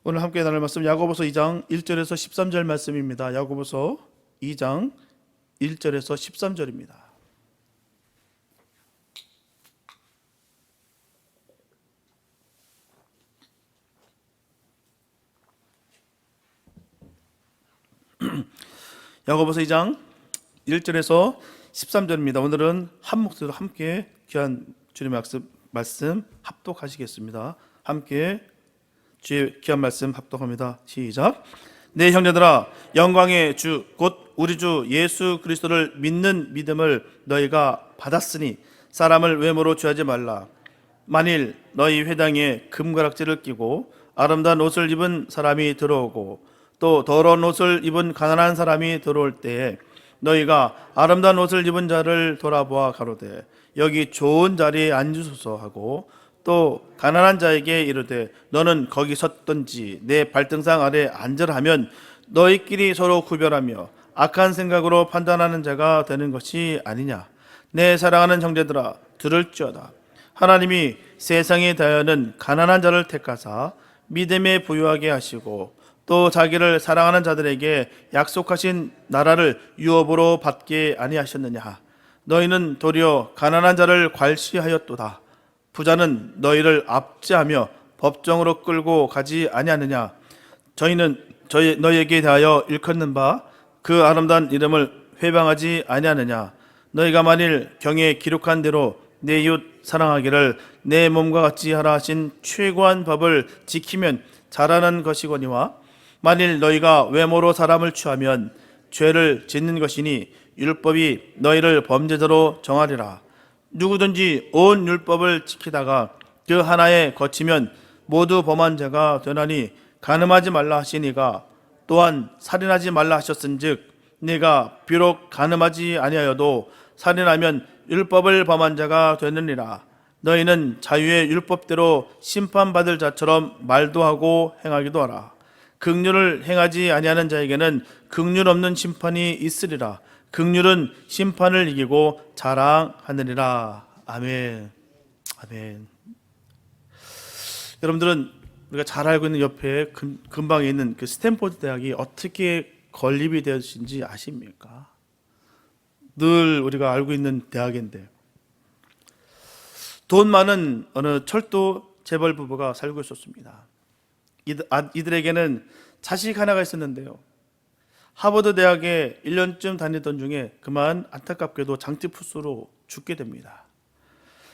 오늘 함께 나눌 말씀 야고보서 2장 1절에서 13절 말씀입니다. 야고보서 2장 1절에서 13절입니다. 야고보서 2장 1절에서 13절입니다. 오늘은 한 목소리로 함께 귀한 주님의 말씀 합독하시겠습니다. 함께 주의 귀한 말씀 합독합니다. 시작. 네, 형제들아, 영광의 주 곧 우리 주 예수 그리스도를 믿는 믿음을 너희가 받았으니 사람을 외모로 취하지 말라. 만일 너희 회당에 금가락지를 끼고 아름다운 옷을 입은 사람이 들어오고 또 더러운 옷을 입은 가난한 사람이 들어올 때에 너희가 아름다운 옷을 입은 자를 돌아보아 가로되 여기 좋은 자리에 앉으소서 하고 또 가난한 자에게 이르되 너는 거기 섰던지 내 발등상 아래 앉으라 하면 너희끼리 서로 구별하며 악한 생각으로 판단하는 자가 되는 것이 아니냐. 내 사랑하는 형제들아, 들을지어다. 하나님이 세상에 대하여는 가난한 자를 택하사 믿음에 부유하게 하시고 또 자기를 사랑하는 자들에게 약속하신 나라를 유업으로 받게 아니하셨느냐. 너희는 도리어 가난한 자를 괄시하였도다. 부자는 너희를 압제하며 법정으로 끌고 가지 아니하느냐. 저희는 너희에게 대하여 일컫는 바 그 아름다운 이름을 회방하지 아니하느냐. 너희가 만일 경에 기록한 대로 내 이웃 사랑하기를 내 몸과 같이 하라 하신 최고한 법을 지키면 잘하는 것이거니와 만일 너희가 외모로 사람을 취하면 죄를 짓는 것이니 율법이 너희를 범죄자로 정하리라. 누구든지 온 율법을 지키다가 그 하나에 거치면 모두 범한 자가 되나니 간음하지 말라 하시니가 또한 살인하지 말라 하셨은즉 네가 비록 간음하지 아니하여도 살인하면 율법을 범한 자가 되느니라. 너희는 자유의 율법대로 심판받을 자처럼 말도 하고 행하기도 하라. 긍휼을 행하지 아니하는 자에게는 긍휼 없는 심판이 있으리라. 긍휼은 심판을 이기고 자랑하느니라. 아멘. 아멘. 여러분들은 우리가 잘 알고 있는 옆에 근방에 있는 그 스탠포드 대학이 어떻게 건립이 되었는지 아십니까? 늘 우리가 알고 있는 대학인데 돈 많은 어느 철도 재벌 부부가 살고 있었습니다. 이들에게는 자식 하나가 있었는데요, 하버드 대학에 1년쯤 다니던 중에 그만 안타깝게도 장티푸스로 죽게 됩니다.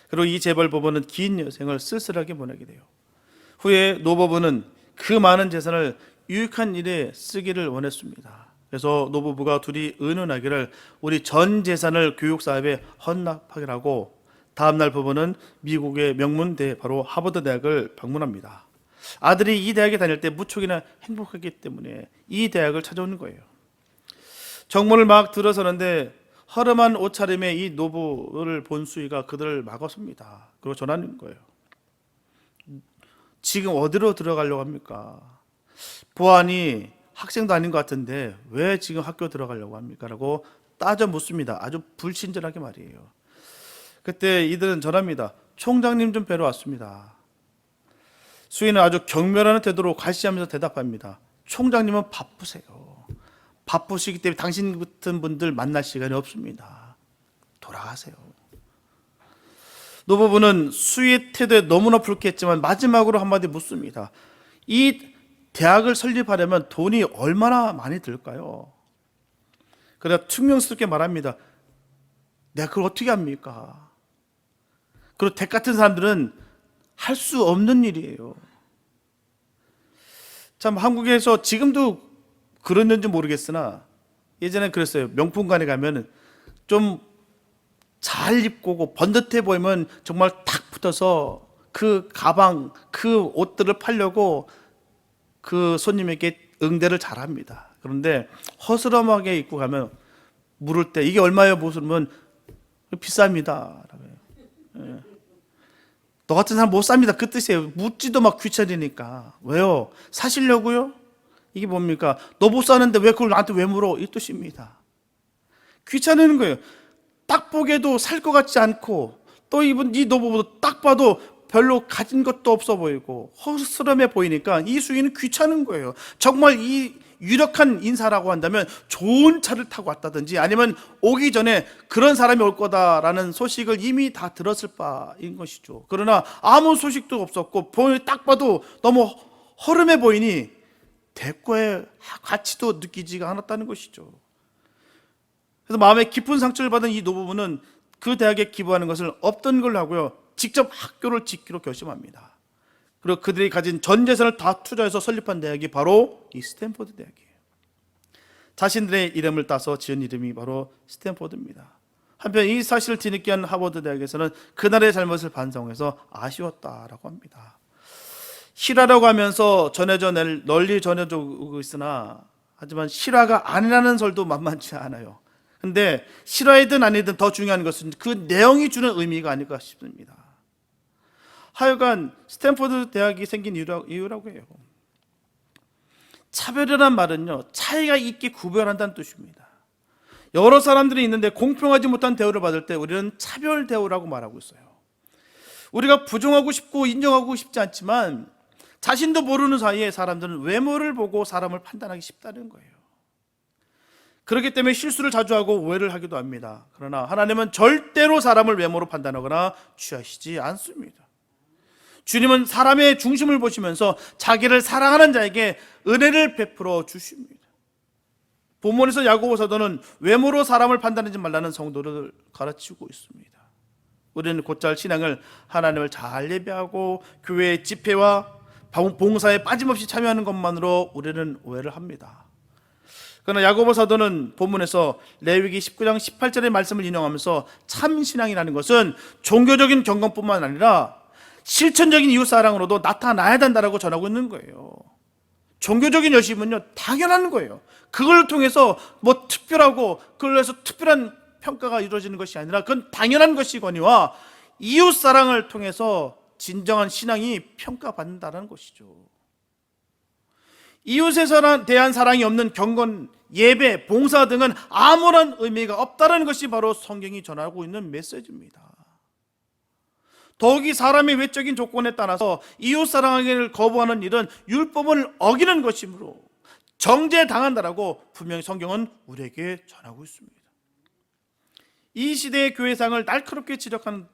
그리고 이 재벌 부부는 긴 여생을 쓸쓸하게 보내게 돼요. 후에 노부부는 그 많은 재산을 유익한 일에 쓰기를 원했습니다. 그래서 노부부가 둘이 의논하기를 우리 전 재산을 교육사업에 헌납하기라고 다음날 부부는 미국의 명문대 바로 하버드 대학을 방문합니다. 아들이 이 대학에 다닐 때 무척이나 행복하기 때문에 이 대학을 찾아오는 거예요. 정문을 막 들어서는데 허름한 옷차림의 이 노부를 본 수희가 그들을 막았습니다. 그리고 전하는 거예요. 지금 어디로 들어가려고 합니까? 보아하니 학생도 아닌 것 같은데 왜 지금 학교 들어가려고 합니까? 라고 따져 묻습니다. 아주 불친절하게 말이에요. 그때 이들은 전합니다. 총장님 좀 뵈러 왔습니다. 수희는 아주 경멸하는 태도로 갈시하면서 대답합니다. 총장님은 바쁘세요. 바쁘시기 때문에 당신 같은 분들 만날 시간이 없습니다. 돌아가세요. 노부부는 수희의 태도에 너무나 불쾌했지만 마지막으로 한마디 묻습니다. 이 대학을 설립하려면 돈이 얼마나 많이 들까요? 그래서 퉁명스럽게 말합니다. 내가 그걸 어떻게 합니까? 그리고 댁 같은 사람들은 할 수 없는 일이에요. 참 한국에서 지금도 그랬는지 모르겠으나 예전엔 그랬어요. 명품관에 가면 좀 잘 입고 번듯해 보이면 정말 탁 붙어서 그 가방, 그 옷들을 팔려고 그 손님에게 응대를 잘합니다. 그런데 허스럼하게 입고 가면 물을 때 이게 얼마예요? 물으면 비쌉니다. 예. 너 같은 사람 못 삽니다. 그 뜻이에요. 묻지도 막 귀찮으니까. 왜요? 사시려고요? 이게 뭡니까? 너 못 사는데 왜 그걸 나한테 왜 물어? 이 뜻입니다. 귀찮은 거예요. 딱 보기에도 살 것 같지 않고 또 이 노부부도 딱 봐도 별로 가진 것도 없어 보이고 허스름해 보이니까 이 수인은 귀찮은 거예요. 정말 이 유력한 인사라고 한다면 좋은 차를 타고 왔다든지 아니면 오기 전에 그런 사람이 올 거다라는 소식을 이미 다 들었을 바인 것이죠. 그러나 아무 소식도 없었고 딱 봐도 너무 허름해 보이니 대가의 가치도 느끼지가 않았다는 것이죠. 그래서 마음에 깊은 상처를 받은 이 노부부는 그 대학에 기부하는 것을 없던 걸로 하고요, 직접 학교를 짓기로 결심합니다. 그리고 그들이 가진 전 재산을 다 투자해서 설립한 대학이 바로 이 스탠포드 대학이에요. 자신들의 이름을 따서 지은 이름이 바로 스탠포드입니다. 한편 이 사실을 뒤늦게 한 하버드 대학에서는 그날의 잘못을 반성해서 아쉬웠다라고 합니다. 실화라고 하면서 널리 전해지고 있으나 하지만 실화가 아니라는 설도 만만치 않아요. 근데 실화이든 아니든 더 중요한 것은 그 내용이 주는 의미가 아닐까 싶습니다. 하여간 스탠포드 대학이 생긴 이유라고 해요. 차별이란 말은요, 차이가 있게 구별한다는 뜻입니다. 여러 사람들이 있는데 공평하지 못한 대우를 받을 때 우리는 차별 대우라고 말하고 있어요. 우리가 부정하고 싶고 인정하고 싶지 않지만 자신도 모르는 사이에 사람들은 외모를 보고 사람을 판단하기 쉽다는 거예요. 그렇기 때문에 실수를 자주 하고 오해를 하기도 합니다. 그러나 하나님은 절대로 사람을 외모로 판단하거나 취하시지 않습니다. 주님은 사람의 중심을 보시면서 자기를 사랑하는 자에게 은혜를 베풀어 주십니다. 본문에서 야고보 사도는 외모로 사람을 판단하지 말라는 성도를 가르치고 있습니다. 우리는 곧잘 신앙을 하나님을 잘 예배하고 교회의 집회와 봉사에 빠짐없이 참여하는 것만으로 우리는 오해를 합니다. 그러나 야고보 사도는 본문에서 레위기 19장 18절의 말씀을 인용하면서 참 신앙이라는 것은 종교적인 경건뿐만 아니라 실천적인 이웃사랑으로도 나타나야 된다고 전하고 있는 거예요. 종교적인 열심은요, 당연한 거예요. 그걸 통해서 뭐 특별하고 그걸 해서 특별한 평가가 이루어지는 것이 아니라 그건 당연한 것이거니와 이웃사랑을 통해서 진정한 신앙이 평가받는다는 것이죠. 이웃에 대한 사랑이 없는 경건, 예배, 봉사 등은 아무런 의미가 없다는 것이 바로 성경이 전하고 있는 메시지입니다. 더욱이 사람의 외적인 조건에 따라서 이웃 사랑하기를 거부하는 일은 율법을 어기는 것이므로 정죄당한다라고 분명히 성경은 우리에게 전하고 있습니다. 이 시대의 교회상을 날카롭게 지적하는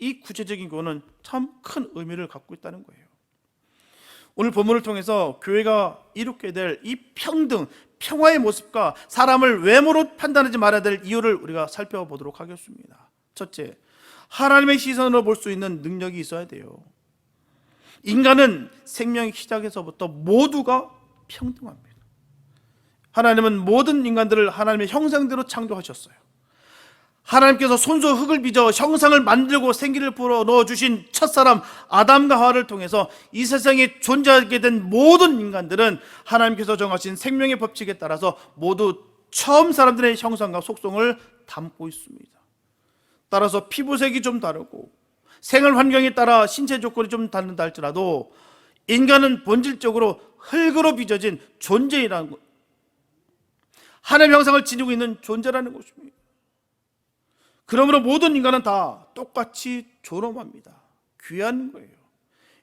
이 구체적인 교훈은 참 큰 의미를 갖고 있다는 거예요. 오늘 본문을 통해서 교회가 이룩게 될 이 평등, 평화의 모습과 사람을 외모로 판단하지 말아야 될 이유를 우리가 살펴보도록 하겠습니다. 첫째, 하나님의 시선으로 볼 수 있는 능력이 있어야 돼요. 인간은 생명의 시작에서부터 모두가 평등합니다. 하나님은 모든 인간들을 하나님의 형상대로 창조하셨어요. 하나님께서 손수 흙을 빚어 형상을 만들고 생기를 불어 넣어주신 첫사람 아담과 하와를 통해서 이 세상에 존재하게 된 모든 인간들은 하나님께서 정하신 생명의 법칙에 따라서 모두 처음 사람들의 형상과 속성을 담고 있습니다. 따라서 피부색이 좀 다르고 생활 환경에 따라 신체 조건이 좀 다른다 할지라도 인간은 본질적으로 흙으로 빚어진 존재이라는 것, 하나님의 형상을 지니고 있는 존재라는 것입니다. 그러므로 모든 인간은 다 똑같이 존엄합니다. 귀한 거예요.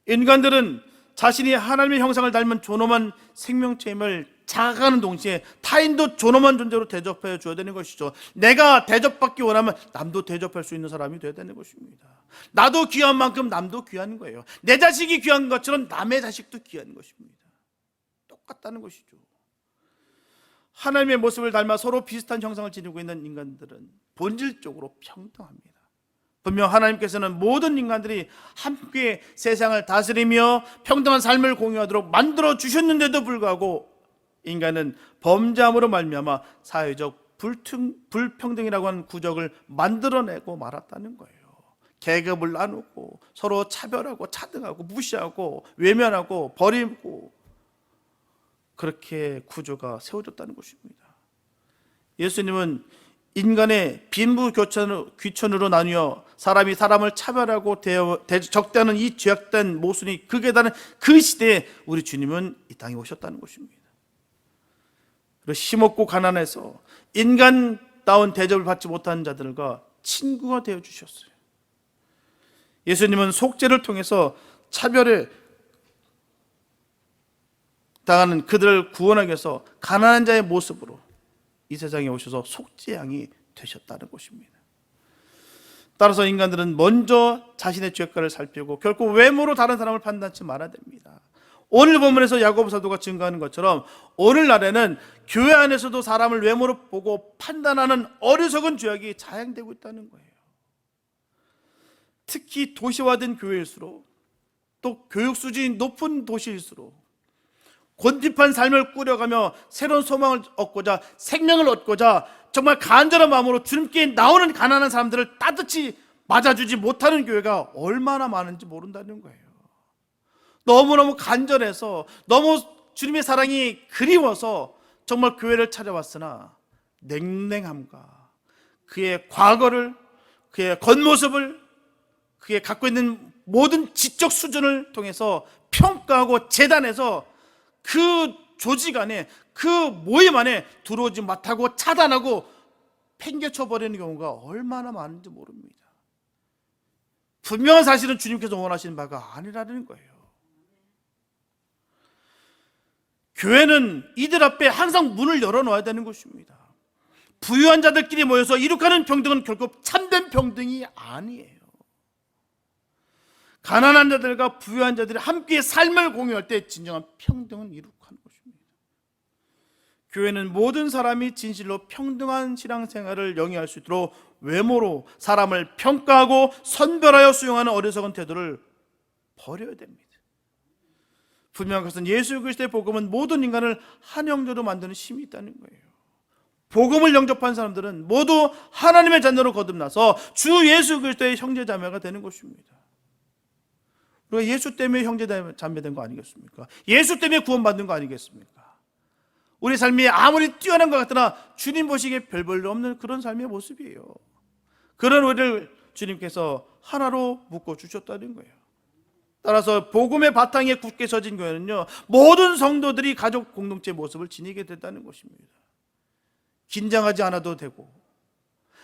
인간들은 자신이 하나님의 형상을 닮은 존엄한 생명체임을 자각하는 동시에 타인도 존엄한 존재로 대접해 줘야 되는 것이죠. 내가 대접받기 원하면 남도 대접할 수 있는 사람이 되어야 되는 것입니다. 나도 귀한 만큼 남도 귀한 거예요. 내 자식이 귀한 것처럼 남의 자식도 귀한 것입니다. 똑같다는 것이죠. 하나님의 모습을 닮아 서로 비슷한 형상을 지니고 있는 인간들은 본질적으로 평등합니다. 분명 하나님께서는 모든 인간들이 함께 세상을 다스리며 평등한 삶을 공유하도록 만들어 주셨는데도 불구하고 인간은 범죄함으로 말미암아 사회적 불평등이라고 하는 구적을 만들어내고 말았다는 거예요. 계급을 나누고 서로 차별하고 차등하고 무시하고 외면하고 버리고 그렇게 구조가 세워졌다는 것입니다. 예수님은 인간의 빈부귀천으로 나뉘어 사람이 사람을 차별하고 적대하는 이 죄악된 모순이 극에 달한 그 시대에 우리 주님은 이 땅에 오셨다는 것입니다. 그리고 힘없고 가난해서 인간다운 대접을 받지 못한 자들과 친구가 되어주셨어요. 예수님은 속죄를 통해서 차별에 당하는 그들을 구원하기 위해서 가난한 자의 모습으로 이 세상에 오셔서 속죄양이 되셨다는 것입니다. 따라서 인간들은 먼저 자신의 죄가를 살피고 결코 외모로 다른 사람을 판단하지 말아야 됩니다. 오늘 본문에서 야고보 사도가 증거하는 것처럼 오늘날에는 교회 안에서도 사람을 외모로 보고 판단하는 어리석은 죄악이 자행되고 있다는 거예요. 특히 도시화된 교회일수록, 또 교육 수준이 높은 도시일수록 곤핍한 삶을 꾸려가며 새로운 소망을 얻고자, 생명을 얻고자 정말 간절한 마음으로 주님께 나오는 가난한 사람들을 따뜻이 맞아주지 못하는 교회가 얼마나 많은지 모른다는 거예요. 너무너무 간절해서, 너무 주님의 사랑이 그리워서 정말 교회를 찾아왔으나 냉랭함과 그의 과거를, 그의 겉모습을, 그의 갖고 있는 모든 지적 수준을 통해서 평가하고 재단해서 그 조직 안에, 그 모임 안에 들어오지 못하고 차단하고 팽개쳐 버리는 경우가 얼마나 많은지 모릅니다. 분명한 사실은 주님께서 원하시는 바가 아니라는 거예요. 교회는 이들 앞에 항상 문을 열어놓아야 되는 것입니다. 부유한 자들끼리 모여서 이룩하는 평등은 결국 참된 평등이 아니에요. 가난한 자들과 부유한 자들이 함께 삶을 공유할 때 진정한 평등은 이룩하는 것입니다. 교회는 모든 사람이 진실로 평등한 신앙생활을 영위할 수 있도록 외모로 사람을 평가하고 선별하여 수용하는 어리석은 태도를 버려야 됩니다. 분명한 것은 예수 그리스도의 복음은 모든 인간을 한 형제로 만드는 힘이 있다는 거예요. 복음을 영접한 사람들은 모두 하나님의 자녀로 거듭나서 주 예수 그리스도의 형제자매가 되는 것입니다. 우리가 예수 때문에 형제자매된 거 아니겠습니까? 예수 때문에 구원받는 거 아니겠습니까? 우리 삶이 아무리 뛰어난 것 같으나 주님 보시기에 별 볼일 없는 그런 삶의 모습이에요. 그런 우리를 주님께서 하나로 묶어주셨다는 거예요. 따라서 복음의 바탕에 굳게 서진 교회는요, 모든 성도들이 가족 공동체 모습을 지니게 된다는 것입니다. 긴장하지 않아도 되고,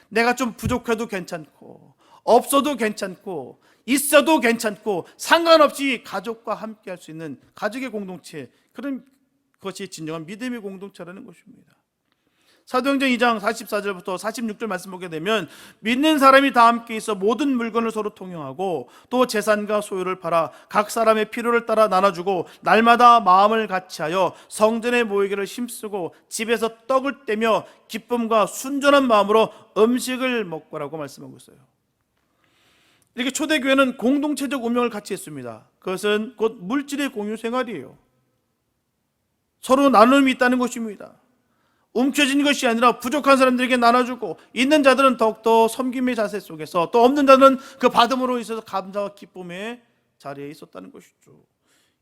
내가 좀 부족해도 괜찮고, 없어도 괜찮고, 있어도 괜찮고, 상관없이 가족과 함께 할 수 있는 가족의 공동체, 그런 것이 진정한 믿음의 공동체라는 것입니다. 사도행전 2장 44절부터 46절 말씀 보게 되면, 믿는 사람이 다 함께 있어 모든 물건을 서로 통용하고 또 재산과 소유를 팔아 각 사람의 필요를 따라 나눠주고 날마다 마음을 같이하여 성전에 모이기를 힘쓰고 집에서 떡을 떼며 기쁨과 순전한 마음으로 음식을 먹고라고 말씀하고 있어요. 이렇게 초대교회는 공동체적 운명을 같이 했습니다. 그것은 곧 물질의 공유 생활이에요. 서로 나눔이 있다는 것입니다. 움켜진 것이 아니라 부족한 사람들에게 나눠주고, 있는 자들은 더욱더 섬김의 자세 속에서, 또 없는 자들은 그 받음으로 있어서 감사와 기쁨의 자리에 있었다는 것이죠.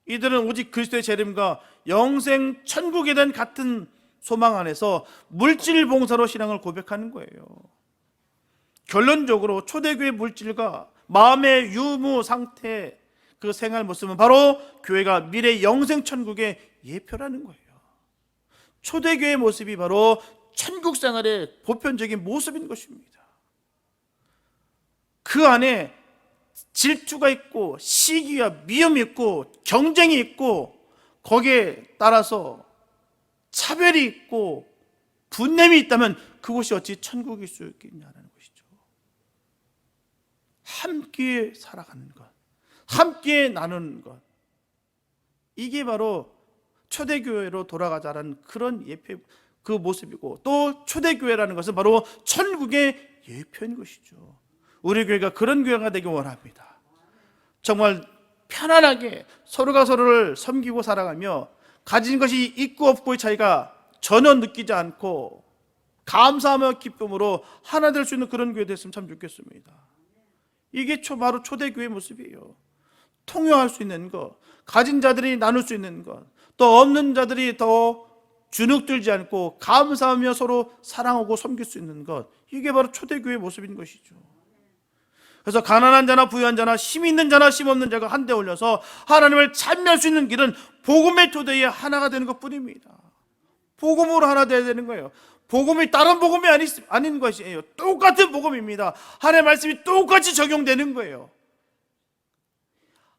이들은 오직 그리스도의 재림과 영생 천국에 대한 같은 소망 안에서 물질 봉사로 신앙을 고백하는 거예요. 결론적으로 초대교회 물질과 마음의 유무 상태, 그 생활 모습은 바로 교회가 미래 영생 천국의 예표라는 거예요. 초대교회의 모습이 바로 천국 생활의 보편적인 모습인 것입니다. 그 안에 질투가 있고 시기와 미움이 있고 경쟁이 있고, 거기에 따라서 차별이 있고 분냄이 있다면 그곳이 어찌 천국일 수 있겠냐는 것이죠. 함께 살아가는 것, 함께 나누는 것, 이게 바로 초대교회로 돌아가자라는 그런 예표, 그 모습이고, 또 초대교회라는 것은 바로 천국의 예표인 것이죠. 우리 교회가 그런 교회가 되기 원합니다. 정말 편안하게 서로가 서로를 섬기고 살아가며 가진 것이 있고 없고의 차이가 전혀 느끼지 않고 감사하며 기쁨으로 하나 될 수 있는 그런 교회 됐으면 참 좋겠습니다. 이게 바로 초대교회의 모습이에요. 통용할 수 있는 것, 가진 자들이 나눌 수 있는 것, 또 없는 자들이 더 주눅들지 않고 감사하며 서로 사랑하고 섬길 수 있는 것, 이게 바로 초대교회의 모습인 것이죠. 그래서 가난한 자나 부유한 자나 힘 있는 자나 힘 없는 자가 한데 올려서 하나님을 찬미할 수 있는 길은 복음의 토대에 하나가 되는 것뿐입니다. 복음으로 하나 되어야 되는 거예요. 복음이 다른 복음이 아닌 것이에요. 똑같은 복음입니다. 하나님의 말씀이 똑같이 적용되는 거예요.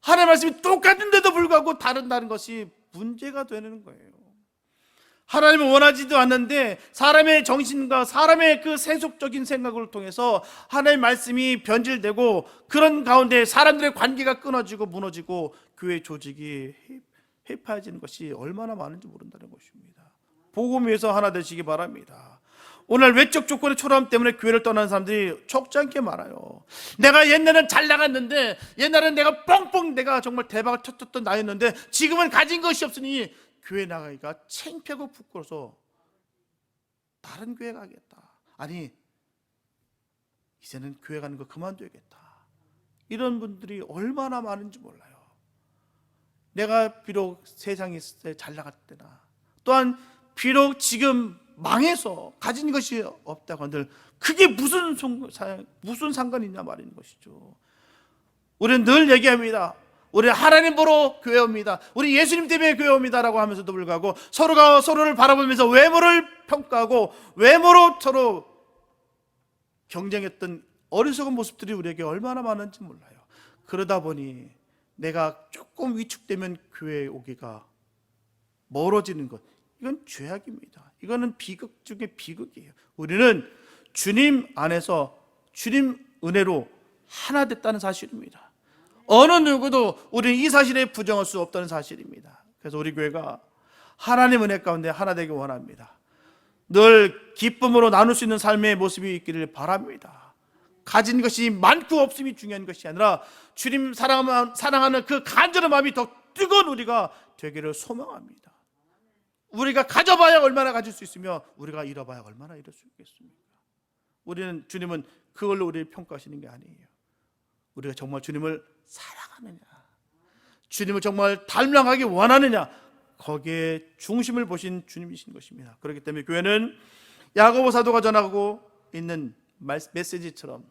하나님의 말씀이 똑같은데도 불구하고 다른다는 것이 문제가 되는 거예요. 하나님은 원하지도 않는데 사람의 정신과 사람의 그 세속적인 생각을 통해서 하나님의 말씀이 변질되고, 그런 가운데 사람들의 관계가 끊어지고 무너지고 교회 조직이 해파해지는 것이 얼마나 많은지 모른다는 것입니다. 복음 위해서 하나 되시기 바랍니다. 오늘 외적 조건의 초라함 때문에 교회를 떠나는 사람들이 적지 않게 많아요. 내가 옛날엔 잘 나갔는데, 옛날엔 내가 뻥뻥 내가 정말 대박을 쳤던 나였는데 지금은 가진 것이 없으니 교회 나가기가 창피하고 부끄러워서 다른 교회 가겠다. 아니, 이제는 교회 가는 거 그만둬야겠다. 이런 분들이 얼마나 많은지 몰라요. 내가 비록 세상에 있을 때 잘 나갈 때나, 또한 비록 지금 망해서 가진 것이 없다고 한들 그게 무슨 상관이냐 말인 것이죠. 우리는 늘 얘기합니다. 우리 하나님 보러 교회 옵니다. 우리 예수님 때문에 교회 옵니다라고 하면서도 불구하고 서로가 서로를 바라보면서 외모를 평가하고 외모로 서로 경쟁했던 어리석은 모습들이 우리에게 얼마나 많은지 몰라요. 그러다 보니 내가 조금 위축되면 교회에 오기가 멀어지는 것, 이건 죄악입니다. 이거는 비극 중에 비극이에요. 우리는 주님 안에서 주님 은혜로 하나 됐다는 사실입니다. 어느 누구도 우리는 이 사실에 부정할 수 없다는 사실입니다. 그래서 우리 교회가 하나님 은혜 가운데 하나 되기 원합니다. 늘 기쁨으로 나눌 수 있는 삶의 모습이 있기를 바랍니다. 가진 것이 많고 없음이 중요한 것이 아니라 주님 사랑하는 그 간절한 마음이 더 뜨거운 우리가 되기를 소망합니다. 우리가 가져봐야 얼마나 가질 수 있으며 우리가 잃어봐야 얼마나 잃을 수 있겠습니까? 주님은 그걸로 우리를 평가하시는 게 아니에요. 우리가 정말 주님을 사랑하느냐, 주님을 정말 닮아가기 원하느냐, 거기에 중심을 보신 주님이신 것입니다. 그렇기 때문에 교회는 야고보 사도가 전하고 있는 메시지처럼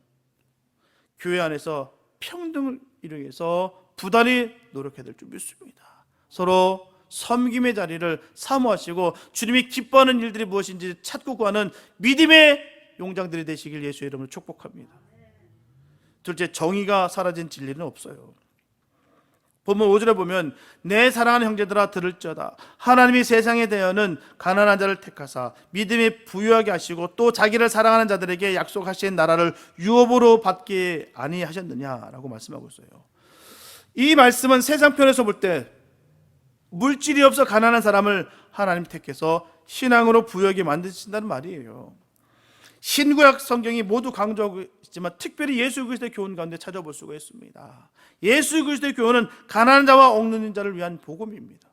교회 안에서 평등을 이루기 위해서 부단히 노력해야 될 줄 믿습니다. 서로 섬김의 자리를 사모하시고 주님이 기뻐하는 일들이 무엇인지 찾고 구하는 믿음의 용장들이 되시길 예수의 이름으로 축복합니다. 둘째, 정의가 사라진 진리는 없어요. 본문 5절에 보면 내 사랑하는 형제들아 들을지어다. 하나님이 세상에 대하여는 가난한 자를 택하사 믿음에 부유하게 하시고 또 자기를 사랑하는 자들에게 약속하신 나라를 유업으로 받게 아니하셨느냐라고 말씀하고 있어요. 이 말씀은 세상 편에서 볼 때 물질이 없어 가난한 사람을 하나님 택해서 신앙으로 부유하게 만드신다는 말이에요. 신구약 성경이 모두 강조하고 있지만 특별히 예수 그리스도의 교훈 가운데 찾아볼 수가 있습니다. 예수 그리스도의 교훈은 가난한 자와 억누른 자를 위한 복음입니다.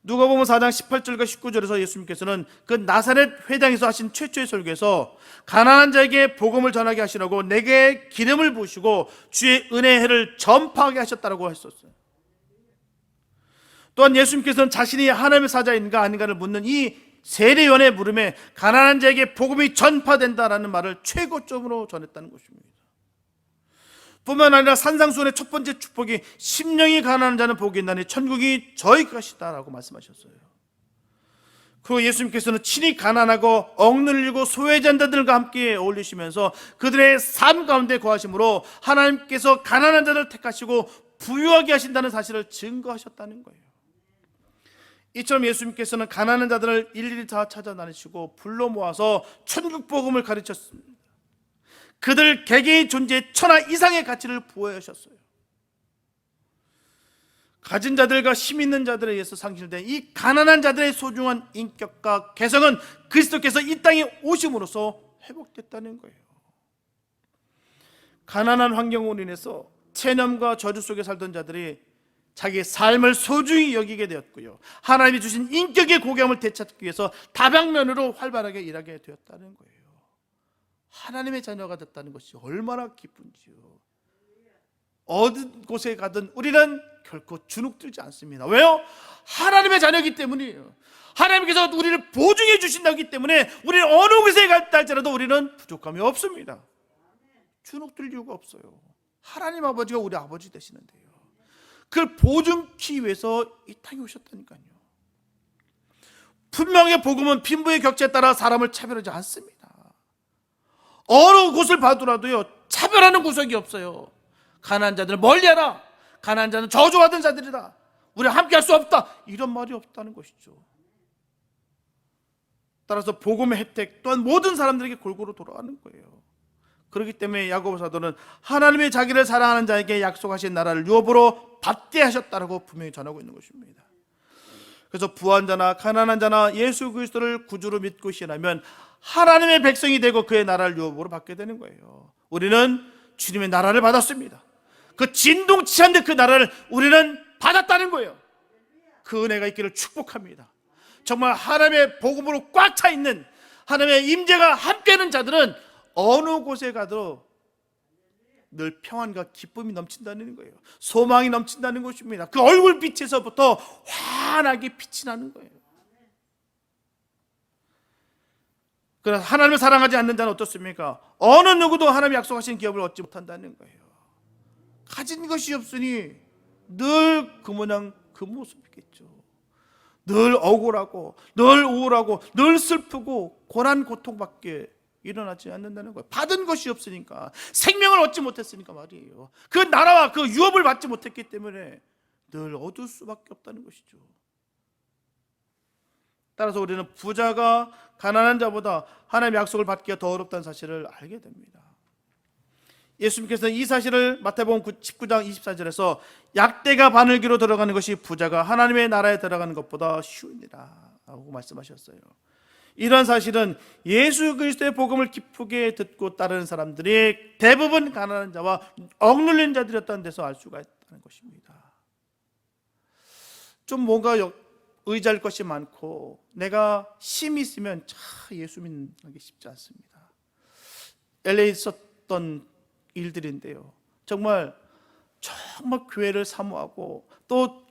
누가복음 4장 18절과 19절에서 예수님께서는 그 나사렛 회당에서 하신 최초의 설교에서 가난한 자에게 복음을 전하게 하시라고 내게 기름을 부으시고 주의 은혜의 해를 전파하게 하셨다고 했었어요. 또한 예수님께서는 자신이 하나님의 사자인가 아닌가를 묻는 이 세례요한의 물음에 가난한 자에게 복음이 전파된다라는 말을 최고점으로 전했다는 것입니다. 뿐만 아니라 산상수훈의 첫 번째 축복이 심령이 가난한 자는 복이 있나니 천국이 저희 것이다 라고 말씀하셨어요. 그리고 예수님께서는 친히 가난하고 억눌리고 소외된 자들과 함께 어울리시면서 그들의 삶 가운데 거하심으로 하나님께서 가난한 자를 택하시고 부유하게 하신다는 사실을 증거하셨다는 거예요. 이처럼 예수님께서는 가난한 자들을 일일이 다 찾아다니시고 불러 모아서 천국 복음을 가르쳤습니다. 그들 개개의 존재에 천하 이상의 가치를 부여하셨어요. 가진 자들과 힘 있는 자들에 의해서 상실된 이 가난한 자들의 소중한 인격과 개성은 그리스도께서 이 땅에 오심으로써 회복됐다는 거예요. 가난한 환경으로 인해서 체념과 저주 속에 살던 자들이 자기의 삶을 소중히 여기게 되었고요, 하나님이 주신 인격의 고귀함을 되찾기 위해서 다방면으로 활발하게 일하게 되었다는 거예요. 하나님의 자녀가 됐다는 것이 얼마나 기쁜지요. 어느 곳에 가든 우리는 결코 주눅들지 않습니다. 왜요? 하나님의 자녀이기 때문이에요. 하나님께서 우리를 보증해 주신다기 때문에 우리는 어느 곳에 갔다 할지라도 우리는 부족함이 없습니다. 주눅들 이유가 없어요. 하나님 아버지가 우리 아버지 되시는데요, 그걸 보증하기 위해서 이 땅에 오셨다니까요. 분명히 복음은 빈부의 격차에 따라 사람을 차별하지 않습니다. 어느 곳을 봐더라도요 차별하는 구석이 없어요. 가난한 자들 멀리하라, 가난한 자는 저주받은 자들이다, 우리가 함께 할 수 없다, 이런 말이 없다는 것이죠. 따라서 복음의 혜택 또한 모든 사람들에게 골고루 돌아가는 거예요. 그렇기 때문에 야고보 사도는 하나님의 자기를 사랑하는 자에게 약속하신 나라를 유업으로 받게 하셨다라고 분명히 전하고 있는 것입니다. 그래서 부한 자나 가난한 자나 예수 그리스도를 구주로 믿고 신하면 하나님의 백성이 되고 그의 나라를 유업으로 받게 되는 거예요. 우리는 주님의 나라를 받았습니다. 그 진동치 않는 그 나라를 우리는 받았다는 거예요. 그 은혜가 있기를 축복합니다. 정말 하나님의 복음으로 꽉 차 있는 하나님의 임재가 함께하는 자들은 어느 곳에 가도 늘 평안과 기쁨이 넘친다는 거예요. 소망이 넘친다는 것입니다. 그 얼굴빛에서부터 환하게 빛이 나는 거예요. 그래서 하나님을 사랑하지 않는 자는 어떻습니까? 어느 누구도 하나님이 약속하신 기업을 얻지 못한다는 거예요. 가진 것이 없으니 늘 그 모양 그 모습이겠죠. 늘 억울하고 늘 우울하고 늘 슬프고 고난 고통밖에 일어나지 않는다는 거예요. 받은 것이 없으니까, 생명을 얻지 못했으니까 말이에요. 그 나라와 그 유업을 받지 못했기 때문에 늘 얻을 수밖에 없다는 것이죠. 따라서 우리는 부자가 가난한 자보다 하나님의 약속을 받기가 더 어렵다는 사실을 알게 됩니다. 예수님께서 이 사실을 마태복음 19장 24절에서 약대가 바늘기로 들어가는 것이 부자가 하나님의 나라에 들어가는 것보다 쉬우니라 라고 말씀하셨어요. 이런 사실은 예수 그리스도의 복음을 기쁘게 듣고 따르는 사람들이 대부분 가난한 자와 억눌린 자들이었다는 데서 알 수가 있다는 것입니다. 좀 뭔가 의지할 것이 많고 내가 힘이 있으면 참 예수 믿는 게 쉽지 않습니다. LA에 있었던 일들인데요, 정말 교회를 사모하고 또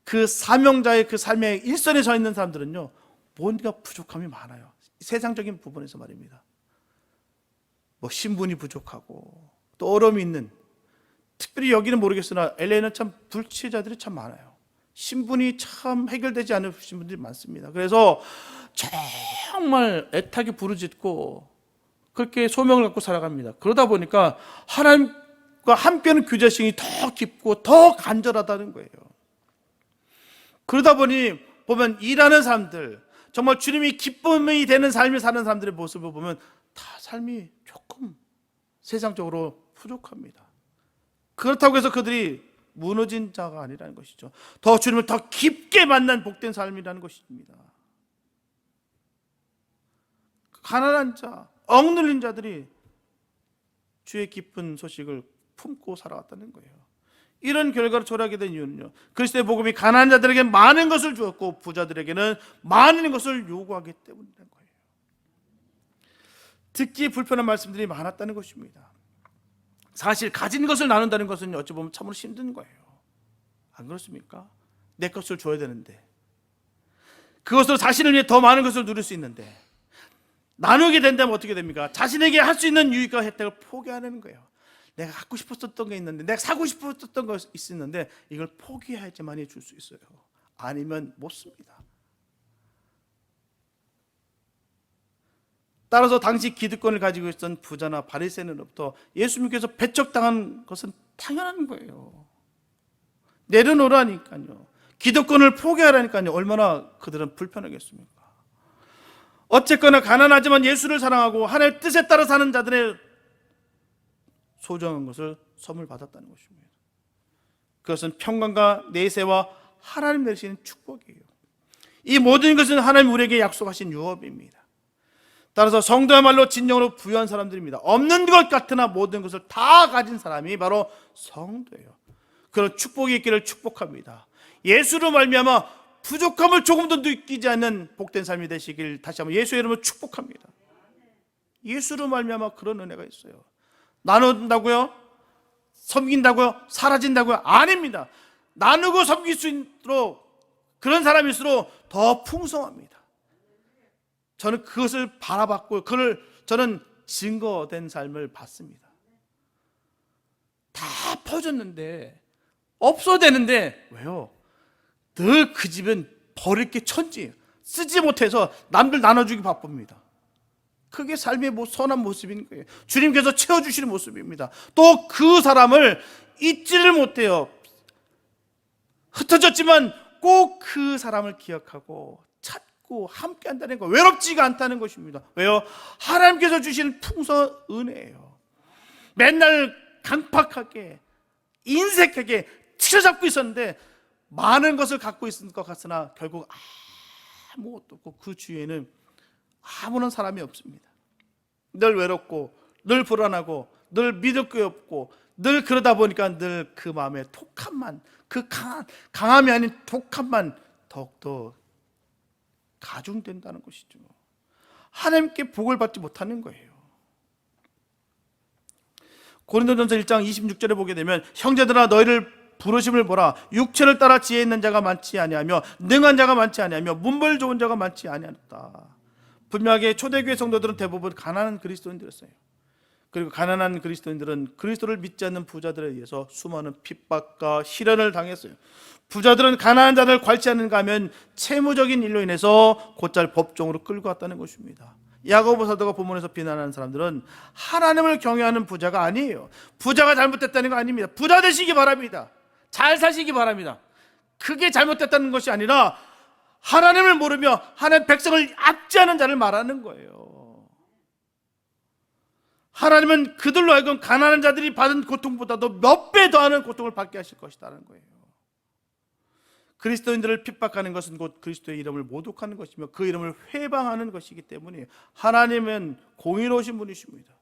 그 사명자의 그 삶의 일선에 서 있는 사람들은요, 뭔가 부족함이 많아요. 세상적인 부분에서 말입니다. 뭐 신분이 부족하고 또 어려움이 있는, 특별히 여기는 모르겠으나 LA는 참 불치자들이 참 많아요. 신분이 참 해결되지 않으신 분들이 많습니다. 그래서 정말 애타게 부르짖고 그렇게 소명을 갖고 살아갑니다. 그러다 보니까 하나님과 함께하는 교제성이 더 깊고 더 간절하다는 거예요. 그러다 보니 보면 일하는 사람들, 정말 주님이 기쁨이 되는 삶을 사는 사람들의 모습을 보면 다 삶이 조금 세상적으로 부족합니다. 그렇다고 해서 그들이 무너진 자가 아니라는 것이죠. 더 주님을 더 깊게 만난 복된 삶이라는 것입니다. 가난한 자, 억눌린 자들이 주의 기쁜 소식을 품고 살아왔다는 거예요. 이런 결과를 초래하게 된 이유는요, 그리스도의 복음이 가난한 자들에게 많은 것을 주었고 부자들에게는 많은 것을 요구하기 때문이라는 거예요. 듣기 불편한 말씀들이 많았다는 것입니다. 사실 가진 것을 나눈다는 것은 어찌 보면 참으로 힘든 거예요. 안 그렇습니까? 내 것을 줘야 되는데, 그것으로 자신을 위해 더 많은 것을 누릴 수 있는데, 나누게 된다면 어떻게 됩니까? 자신에게 할 수 있는 유익과 혜택을 포기하는 거예요. 내가 갖고 싶었던 게 있는데, 내가 사고 싶었던 것이 있었는데 이걸 포기해야지만이 줄 수 있어요. 아니면 못 씁니다. 따라서 당시 기득권을 가지고 있던 부자나 바리새인으로부터 예수님께서 배척당한 것은 당연한 거예요. 내려놓으라니까요. 기득권을 포기하라니까요. 얼마나 그들은 불편하겠습니까? 어쨌거나 가난하지만 예수를 사랑하고 하나님의 뜻에 따라 사는 자들의 소중한 것을 선물 받았다는 것입니다. 그것은 평강과 내세와 하나님 내리시는 축복이에요. 이 모든 것은 하나님 우리에게 약속하신 유업입니다. 따라서 성도야말로 진정으로 부유한 사람들입니다. 없는 것 같으나 모든 것을 다 가진 사람이 바로 성도예요. 그런 축복이 있기를 축복합니다. 예수로 말미암아 부족함을 조금도 느끼지 않는 복된 삶이 되시길 다시 한번 예수의 이름으로 축복합니다. 예수로 말미암아 그런 은혜가 있어요. 나눈다고요? 섬긴다고요? 사라진다고요? 아닙니다. 나누고 섬길 수 있도록 그런 사람일수록 더 풍성합니다. 저는 그것을 바라봤고 그걸 저는 증거된 삶을 봤습니다. 다 퍼졌는데 없어야 되는데 왜요? 늘 그 집은 버릴 게 천지예요. 쓰지 못해서 남들 나눠주기 바쁩니다. 그게 삶의 선한 모습인 거예요. 주님께서 채워주시는 모습입니다. 또 그 사람을 잊지를 못해요. 흩어졌지만 꼭 그 사람을 기억하고 찾고 함께 한다는 거, 외롭지가 않다는 것입니다. 왜요? 하나님께서 주신 풍성한 은혜예요. 맨날 강팍하게 인색하게 틀어잡고 있었는데 많은 것을 갖고 있을 것 같으나 결국 아무것도 없고 그 주위에는 아무런 사람이 없습니다. 늘 외롭고 늘 불안하고 늘 믿을 게 없고 늘 그러다 보니까 늘 그 마음에 독함만, 그 강함이 아닌 독함만 더욱더 가중된다는 것이죠. 하나님께 복을 받지 못하는 거예요. 고린도전서 1장 26절에 보게 되면 형제들아 너희를 부르심을 보라. 육체를 따라 지혜 있는 자가 많지 아니하며 능한 자가 많지 아니하며 문벌 좋은 자가 많지 아니하였다. 분명하게 초대교회 성도들은 대부분 가난한 그리스도인들이었어요. 그리고 가난한 그리스도인들은 그리스도를 믿지 않는 부자들에 의해서 수많은 핍박과 시련을 당했어요. 부자들은 가난한 자를 괄치하는가 하면 채무적인 일로 인해서 곧잘 법정으로 끌고 왔다는 것입니다. 야고보 사도가 본문에서 비난하는 사람들은 하나님을 경외하는 부자가 아니에요. 부자가 잘못됐다는 거 아닙니다. 부자 되시기 바랍니다. 잘 사시기 바랍니다. 그게 잘못됐다는 것이 아니라 하나님을 모르며 하나님의 백성을 압제하는 자를 말하는 거예요. 하나님은 그들로 하여금 가난한 자들이 받은 고통보다도 몇 배 더하는 고통을 받게 하실 것이라는 거예요. 그리스도인들을 핍박하는 것은 곧 그리스도의 이름을 모독하는 것이며 그 이름을 회방하는 것이기 때문에 하나님은 공의로우신 분이십니다.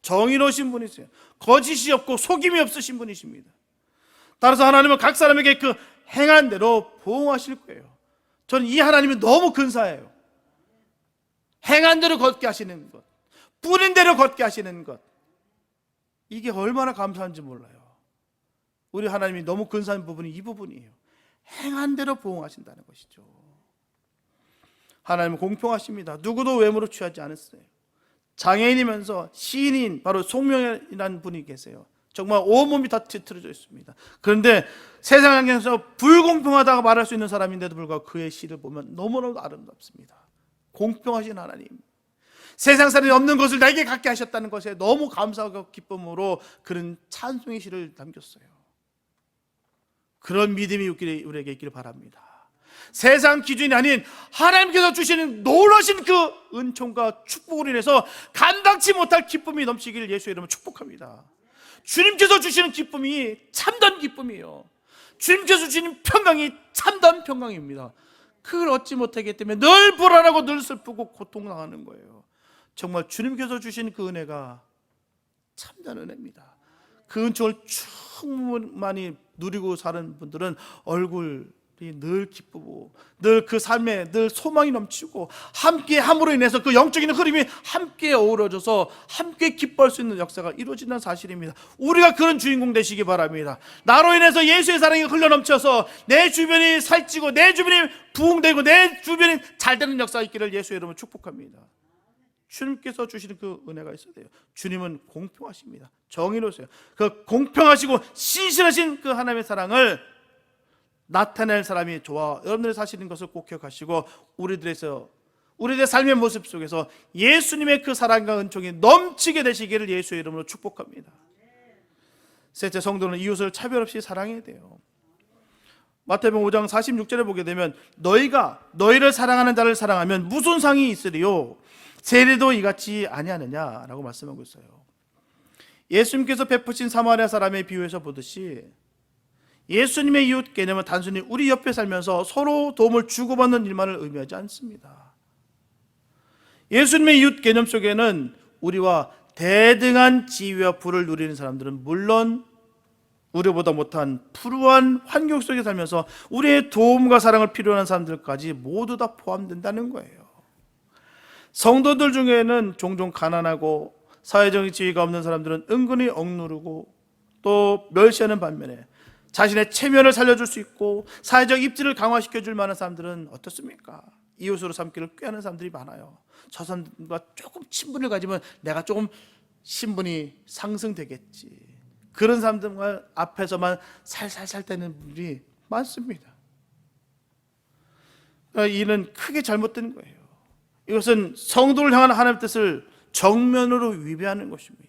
정의로우신 분이세요. 거짓이 없고 속임이 없으신 분이십니다. 따라서 하나님은 각 사람에게 그 행한 대로 보응하실 거예요. 저는 이 하나님이 너무 근사해요. 행한 대로 걷게 하시는 것, 뿌린 대로 걷게 하시는 것, 이게 얼마나 감사한지 몰라요. 우리 하나님이 너무 근사한 부분이 이 부분이에요. 행한 대로 보응하신다는 것이죠. 하나님은 공평하십니다. 누구도 외모로 취하지 않았어요. 장애인이면서 시인인 바로 송명이라는 분이 계세요. 정말 온몸이 다 뒤틀어져 있습니다. 그런데 세상에서 불공평하다고 말할 수 있는 사람인데도 불구하고 그의 시를 보면 너무너무 아름답습니다. 공평하신 하나님, 세상 사람이 없는 것을 나에게 갖게 하셨다는 것에 너무 감사하고 기쁨으로 그런 찬송의 시를 남겼어요. 그런 믿음이 우리에게 있기를 바랍니다. 세상 기준이 아닌 하나님께서 주시는 놀라신 그 은총과 축복으로 인해서 감당치 못할 기쁨이 넘치기를 예수의 이름으로 축복합니다. 주님께서 주시는 기쁨이 참된 기쁨이에요. 주님께서 주시는 평강이 참된 평강입니다. 그걸 얻지 못하기 때문에 늘 불안하고 늘 슬프고 고통당하는 거예요. 정말 주님께서 주신 그 은혜가 참된 은혜입니다. 그 은총을 충분히 누리고 사는 분들은 얼굴이 늘 기쁘고 늘 그 삶에 늘 소망이 넘치고 함께 함으로 인해서 그 영적인 흐름이 함께 어우러져서 함께 기뻐할 수 있는 역사가 이루어진다는 사실입니다. 우리가 그런 주인공 되시기 바랍니다. 나로 인해서 예수의 사랑이 흘러넘쳐서 내 주변이 살찌고 내 주변이 부흥되고 내 주변이 잘되는 역사가 있기를 예수의 이름으로 축복합니다. 주님께서 주시는 그 은혜가 있어야 돼요. 주님은 공평하십니다. 정의로우세요. 그 공평하시고 신실하신 그 하나님의 사랑을 나타낼 사람이 좋아. 여러분들이 사시는 것을 꼭 기억하시고 우리들의 삶의 모습 속에서 예수님의 그 사랑과 은총이 넘치게 되시기를 예수의 이름으로 축복합니다. 셋째, 성도는 이웃을 차별 없이 사랑해야 돼요. 마태복음 5장 46절에 보게 되면 너희가 너희를 사랑하는 자를 사랑하면 무슨 상이 있으리요? 세리도 이같이 아니하느냐라고 말씀하고 있어요. 예수님께서 베푸신 사마리아 사람의 비유에서 보듯이 예수님의 이웃 개념은 단순히 우리 옆에 살면서 서로 도움을 주고받는 일만을 의미하지 않습니다. 예수님의 이웃 개념 속에는 우리와 대등한 지위와 부를 누리는 사람들은 물론 우리보다 못한 불우한 환경 속에 살면서 우리의 도움과 사랑을 필요한 사람들까지 모두 다 포함된다는 거예요. 성도들 중에는 종종 가난하고 사회적인 지위가 없는 사람들은 은근히 억누르고 또 멸시하는 반면에 자신의 체면을 살려줄 수 있고 사회적 입지를 강화시켜줄 만한 사람들은 어떻습니까? 이웃으로 삼기를 꾀하는 사람들이 많아요. 저 사람과 조금 친분을 가지면 내가 조금 신분이 상승되겠지. 그런 사람들 앞에서만 살살살 떼는 분들이 많습니다. 이는 크게 잘못된 거예요. 이것은 성도를 향한 하나님의 뜻을 정면으로 위배하는 것입니다.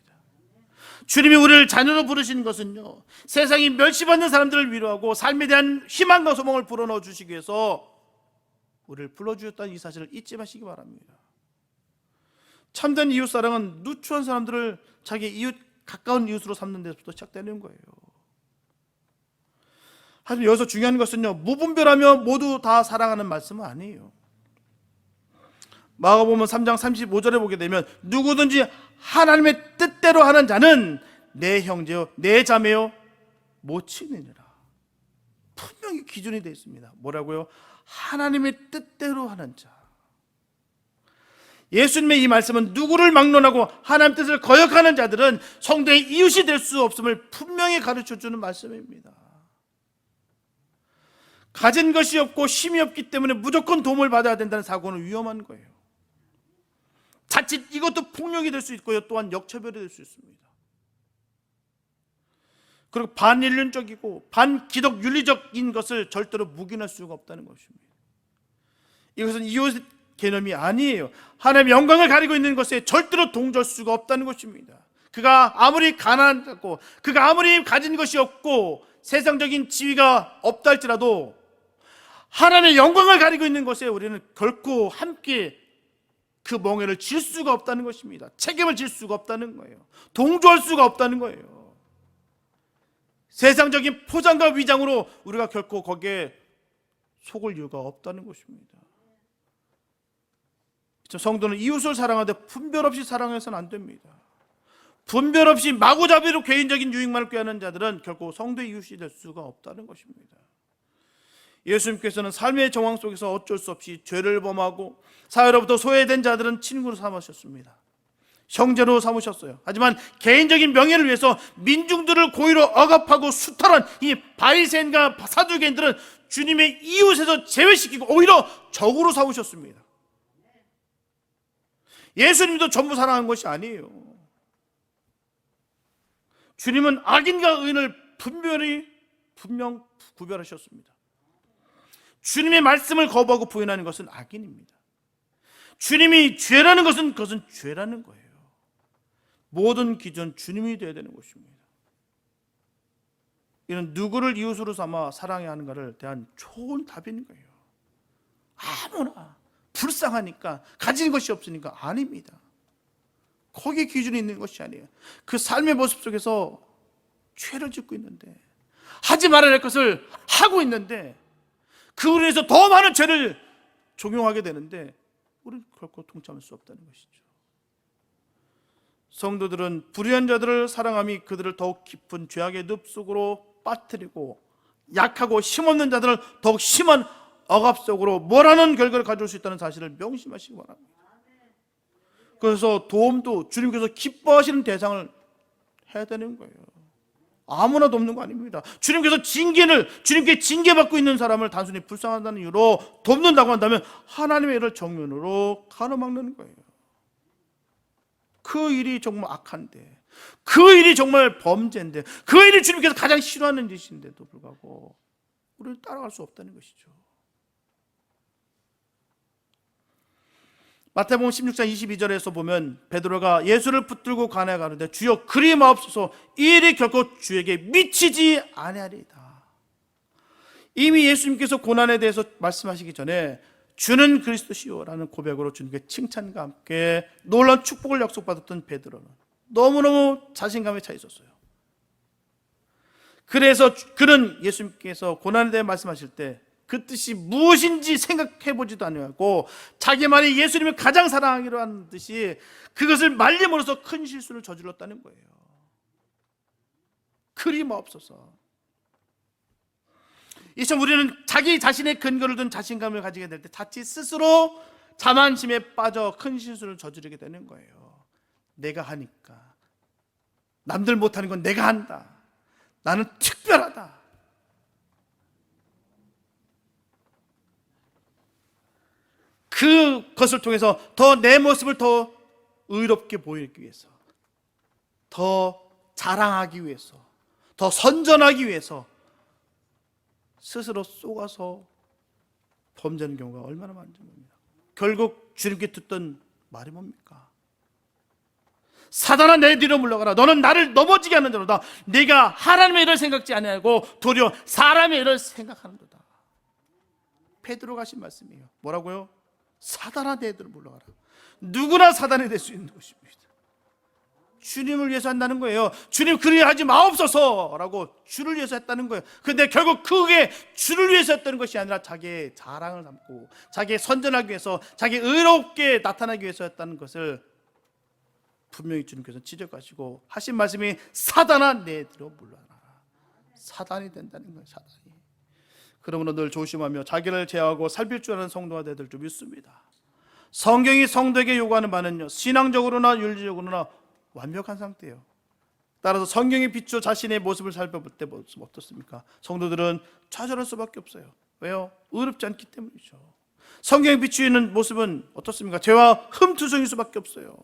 주님이 우리를 자녀로 부르신 것은요, 세상이 멸시받는 사람들을 위로하고 삶에 대한 희망과 소망을 불어넣어 주시기 위해서 우리를 불러주셨다는 이 사실을 잊지 마시기 바랍니다. 참된 이웃사랑은 누추한 사람들을 자기 이웃, 가까운 이웃으로 삼는 데서부터 시작되는 거예요. 하지만 여기서 중요한 것은요, 무분별하며 모두 다 사랑하는 말씀은 아니에요. 마가복음 3장 35절에 보게 되면 누구든지 하나님의 뜻대로 하는 자는 내 형제요 내 자매요 못 치느니라. 분명히 기준이 되어 있습니다. 뭐라고요? 하나님의 뜻대로 하는 자. 예수님의 이 말씀은 누구를 막론하고 하나님 뜻을 거역하는 자들은 성도의 이웃이 될 수 없음을 분명히 가르쳐주는 말씀입니다. 가진 것이 없고 힘이 없기 때문에 무조건 도움을 받아야 된다는 사고는 위험한 거예요. 자칫 이것도 폭력이 될 수 있고요, 또한 역차별이 될 수 있습니다. 그리고 반인륜적이고 반기독윤리적인 것을 절대로 묵인할 수가 없다는 것입니다. 이것은 이웃 개념이 아니에요. 하나님의 영광을 가리고 있는 것에 절대로 동조할 수가 없다는 것입니다. 그가 아무리 가난하고 그가 아무리 가진 것이 없고 세상적인 지위가 없다 할지라도 하나님의 영광을 가리고 있는 것에 우리는 결코 함께 그 멍에를 질 수가 없다는 것입니다. 책임을 질 수가 없다는 거예요. 동조할 수가 없다는 거예요. 세상적인 포장과 위장으로 우리가 결코 거기에 속을 이유가 없다는 것입니다. 성도는 이웃을 사랑하되 분별 없이 사랑해서는 안 됩니다. 분별 없이 마구잡이로 개인적인 유익만을 꾀하는 자들은 결코 성도의 이웃이 될 수가 없다는 것입니다. 예수님께서는 삶의 정황 속에서 어쩔 수 없이 죄를 범하고 사회로부터 소외된 자들은 친구로 삼으셨습니다. 형제로 삼으셨어요. 하지만 개인적인 명예를 위해서 민중들을 고의로 억압하고 수탈한 이 바리새인과 사두개인들은 주님의 이웃에서 제외시키고 오히려 적으로 삼으셨습니다. 예수님도 전부 사랑한 것이 아니에요. 주님은 악인과 의인을 분명 구별하셨습니다. 주님의 말씀을 거부하고 부인하는 것은 악인입니다. 주님이 죄라는 것은 그것은 죄라는 거예요. 모든 기준 주님이 되어야 되는 것입니다. 이는 누구를 이웃으로 삼아 사랑해야 하는가를 대한 좋은 답인 거예요. 아무나 불쌍하니까 가진 것이 없으니까 아닙니다. 거기에 기준이 있는 것이 아니에요. 그 삶의 모습 속에서 죄를 짓고 있는데 하지 말아야 할 것을 하고 있는데 그로 인해서 더 많은 죄를 종용하게 되는데 우리는 결코 동참할 수 없다는 것이죠. 성도들은 불의한 자들을 사랑함이 그들을 더욱 깊은 죄악의 늪 속으로 빠뜨리고 약하고 힘없는 자들을 더욱 심한 억압 속으로 몰아넣는 결과를 가져올 수 있다는 사실을 명심하시기 바랍니다. 그래서 도움도 주님께서 기뻐하시는 대상을 해야 되는 거예요. 아무나도 없는 거 아닙니다. 주님께서 주님께 징계받고 있는 사람을 단순히 불쌍하다는 이유로 돕는다고 한다면 하나님의 일을 정면으로 가로막는 거예요. 그 일이 정말 악한데, 그 일이 정말 범죄인데, 그 일이 주님께서 가장 싫어하는 짓인데도 불구하고 우리를 따라갈 수 없다는 것이죠. 마태복음 16장 22절에서 보면 베드로가 예수를 붙들고 가나에 가는데 주여 그리 마옵소서 이 일이 결코 주에게 미치지 아니하리이다. 이미 예수님께서 고난에 대해서 말씀하시기 전에 주는 그리스도시요 라는 고백으로 주님께 칭찬과 함께 놀라운 축복을 약속받았던 베드로는 너무너무 자신감에 차 있었어요. 그래서 그는 예수님께서 고난에 대해 말씀하실 때 그 뜻이 무엇인지 생각해보지도 않고 자기만이 예수님을 가장 사랑하기로 하는 듯이 그것을 말림으로써 큰 실수를 저질렀다는 거예요. 그리 마옵소서. 이처럼 우리는 자기 자신의 근거를 둔 자신감을 가지게 될 때 자칫 스스로 자만심에 빠져 큰 실수를 저지르게 되는 거예요. 내가 하니까, 남들 못하는 건 내가 한다, 나는 특별하다. 그것을 통해서 더 내 모습을 더 의롭게 보이기 위해서, 더 자랑하기 위해서, 더 선전하기 위해서 스스로 속아서 범죄하는 경우가 얼마나 많은지 모릅니다. 결국 주님께 듣던 말이 뭡니까? 사단아 내 뒤로 물러가라. 너는 나를 넘어지게 하는 자로다. 네가 하나님의 일을 생각지 아니하고 도리어 사람의 일을 생각하는도다. 베드로가 하신 말씀이에요. 뭐라고요? 사단아 내 뒤로 물러가라. 누구나 사단이 될 수 있는 것입니다. 주님을 위해서 한다는 거예요. 주님 그리 하지 마옵소서라고 주를 위해서 했다는 거예요. 근데 결국 그게 주를 위해서 했다는 것이 아니라 자기의 자랑을 삼고 자기의 선전하기 위해서 자기 의롭게 나타나기 위해서 했다는 것을 분명히 주님께서 지적하시고 하신 말씀이 사단아 내 뒤로 물러나라. 사단이 된다는 거예요. 사단이. 그러므로 늘 조심하며 자기를 제어하고 살필 줄 아는 성도가 되야 될 줄 믿습니다. 성경이 성도에게 요구하는 바는요, 신앙적으로나 윤리적으로나 완벽한 상태예요. 따라서 성경에 비추어 자신의 모습을 살펴볼 때 모습 어떻습니까? 성도들은 좌절할 수밖에 없어요. 왜요? 의롭지 않기 때문이죠. 성경에 비추이는 모습은 어떻습니까? 죄와 흠투성일 수밖에 없어요.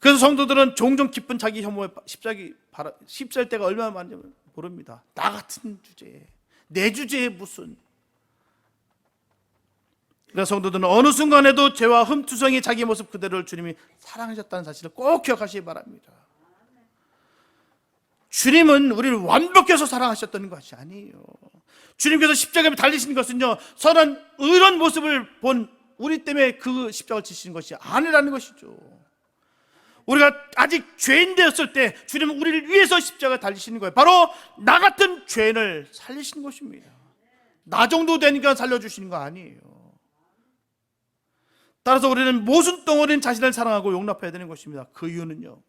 그래서 성도들은 종종 깊은 자기 혐오에 휩쓸 때가 얼마나 많은지 모릅니다. 나 같은 주제에, 내 주제에 무슨. 그래서 성도들은 어느 순간에도 죄와 흠투성이 자기 모습 그대로를 주님이 사랑하셨다는 사실을 꼭 기억하시기 바랍니다. 주님은 우리를 완벽해서 사랑하셨다는 것이 아니에요. 주님께서 십자가에 달리신 것은요, 선한 의로운 모습을 본 우리 때문에 그 십자가를 지시는 것이 아니라는 것이죠. 우리가 아직 죄인 되었을 때 주님은 우리를 위해서 십자가에 달리시는 거예요. 바로 나 같은 죄인을 살리시는 것입니다. 나 정도 되니까 살려주시는 거 아니에요. 따라서 우리는 모순 덩어리인 자신을 사랑하고 용납해야 되는 것입니다. 그 이유는요,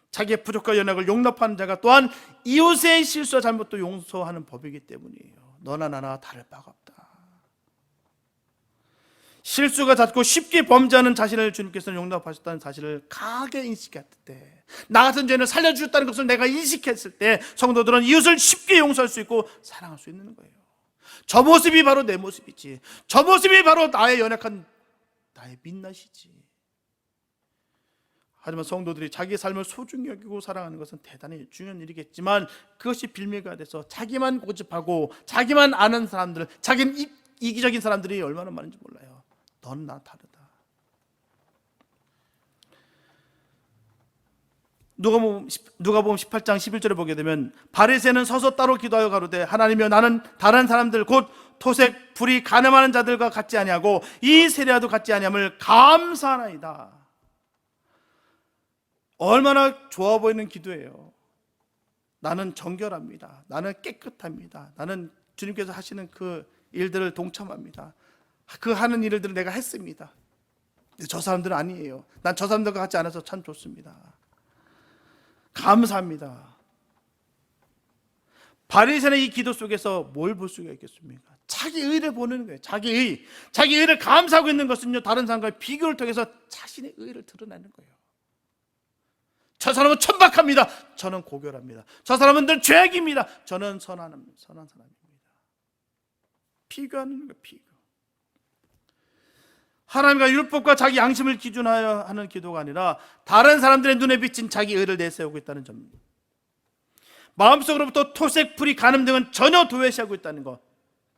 자기의 부족과 연약을 용납하는 자가 또한 이웃의 실수와 잘못도 용서하는 법이기 때문이에요. 너나 나나 다를 바가 없다. 실수가 잦고 쉽게 범죄하는 자신을 주님께서는 용납하셨다는 사실을 강하게 인식했을 때, 나 같은 죄인을 살려주셨다는 것을 내가 인식했을 때 성도들은 이웃을 쉽게 용서할 수 있고 사랑할 수 있는 거예요. 저 모습이 바로 내 모습이지, 저 모습이 바로 나의 연약한 나의 민낯이지. 하지만 성도들이 자기의 삶을 소중히 여기고 사랑하는 것은 대단히 중요한 일이겠지만 그것이 빌미가 돼서 자기만 고집하고 자기만 아는 사람들, 자기는 이기적인 사람들이 얼마나 많은지 몰라요. 넌 나 다르다. 누가복음 18장 11절에 보게 되면 바리새인은 서서 따로 기도하여 가로되 하나님이여 나는 다른 사람들 곧 토색 불이 가늠하는 자들과 같지 아니하고 이 세례와도 같지 아니함을 감사하나이다. 얼마나 좋아 보이는 기도예요. 나는 정결합니다. 나는 깨끗합니다. 나는 주님께서 하시는 그 일들을 동참합니다. 그 하는 일들을 내가 했습니다. 저 사람들은 아니에요. 난 저 사람들과 같지 않아서 참 좋습니다. 감사합니다. 바리새인의 이 기도 속에서 뭘 볼 수가 있겠습니까? 자기 의를 보는 거예요. 자기 의를 감사하고 있는 것은요, 다른 사람과의 비교를 통해서 자신의 의를 드러내는 거예요. 저 사람은 천박합니다. 저는 고결합니다. 저 사람은 늘 죄악입니다. 저는 선한 사람입니다. 비교하는 거예요. 비교. 하나님과 율법과 자기 양심을 기준하여 하는 기도가 아니라 다른 사람들의 눈에 비친 자기 의를 내세우고 있다는 점입니다. 마음속으로부터 토색, 불이, 간음 등은 전혀 도외시하고 있다는 것.